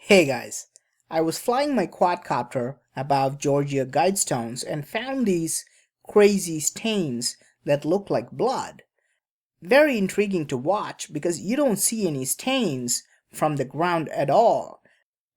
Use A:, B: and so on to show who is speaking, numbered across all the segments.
A: Hey guys, I was flying my quadcopter above Georgia Guidestones and found these crazy stains that look like blood. Very intriguing to watch because you don't see any stains from the ground at all.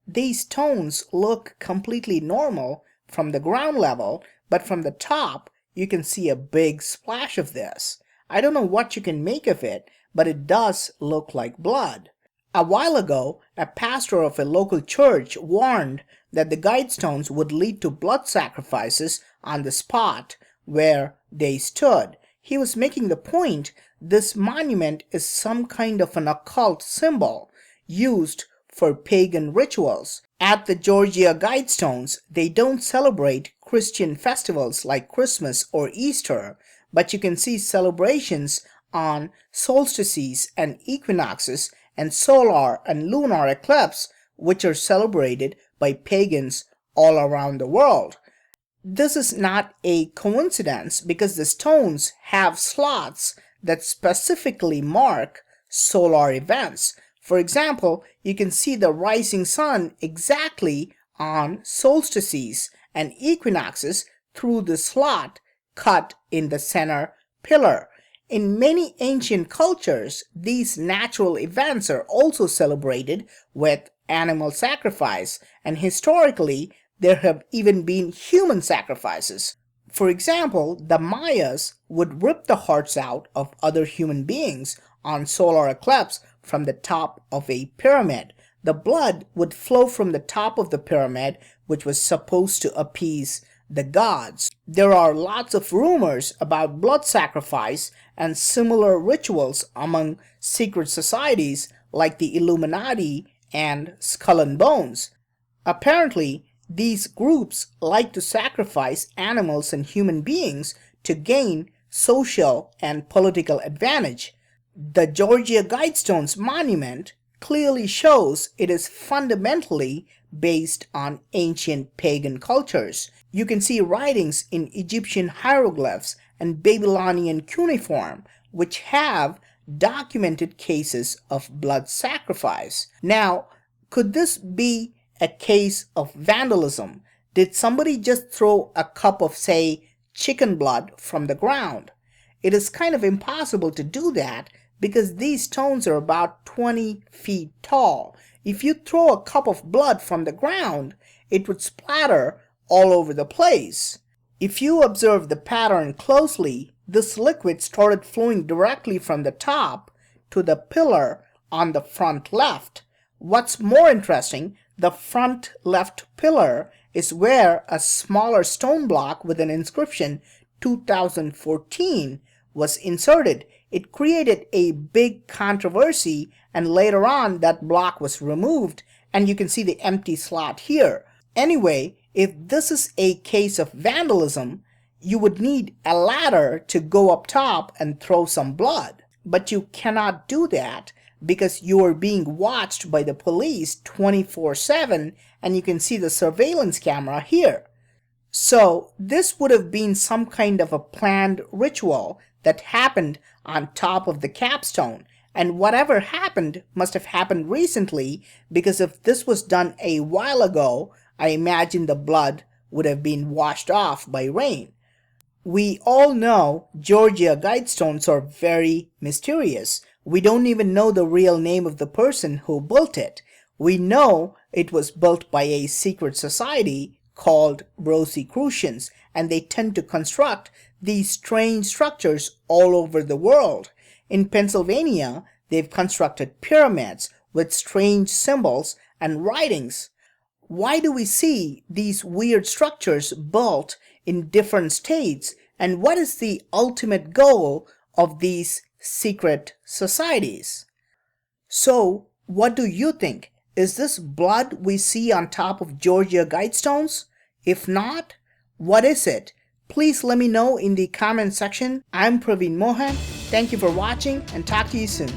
A: These stones look completely normal from the ground level, but from the top you can see a big splash of this. I don't know what you can make of it, but it does look like blood. A while ago, a pastor of a local church warned that the Guidestones would lead to blood sacrifices on the spot where they stood. He was making the point this monument is some kind of an occult symbol used for pagan rituals. At the Georgia Guidestones, they don't celebrate Christian festivals like Christmas or Easter, but you can see celebrations on solstices and equinoxes and solar and lunar eclipse, which are celebrated by pagans all around the world. This is not a coincidence because the stones have slots that specifically mark solar events. For example, you can see the rising sun exactly on solstices and equinoxes through the slot cut in the center pillar. In many ancient cultures, these natural events are also celebrated with animal sacrifice, and historically, there have even been human sacrifices. For example, the Mayas would rip the hearts out of other human beings on solar eclipse from the top of a pyramid. The blood would flow from the top of the pyramid, which was supposed to appease the gods. There are lots of rumors about blood sacrifice and similar rituals among secret societies like the Illuminati and Skull and Bones. Apparently, these groups like to sacrifice animals and human beings to gain social and political advantage. The Georgia Guidestones monument clearly shows it is fundamentally based on ancient pagan cultures. You can see writings in Egyptian hieroglyphs and Babylonian cuneiform, which have documented cases of blood sacrifice. Now, could this be a case of vandalism? Did somebody just throw a cup of, say, chicken blood from the ground? It is kind of impossible to do that because these stones are about 20 feet tall. If you throw a cup of blood from the ground, it would splatter all over the place. If you observe the pattern closely, this liquid started flowing directly from the top to the pillar on the front left. What's more interesting, the front left pillar is where a smaller stone block with an inscription 2014 was inserted. It created a big controversy, and later on that block was removed, and you can see the empty slot here. Anyway, if this is a case of vandalism, you would need a ladder to go up top and throw some blood. But you cannot do that because you are being watched by the police 24/7, and you can see the surveillance camera here. So this would have been some kind of a planned ritual that happened on top of the capstone, and whatever happened must have happened recently, because if this was done a while ago, I imagine the blood would have been washed off by rain. We all know Georgia Guidestones are very mysterious. We don't even know the real name of the person who built it. We know it was built by a secret society called Rosicrucians, and they tend to construct these strange structures all over the world. In Pennsylvania, they've constructed pyramids with strange symbols and writings. Why do we see these weird structures built in different states, and what is the ultimate goal of these secret societies? So, what do you think? Is this blood we see on top of Georgia Guidestones? If not, what is it? Please let me know in the comment section. I'm Praveen Mohan. Thank you for watching and talk to you soon.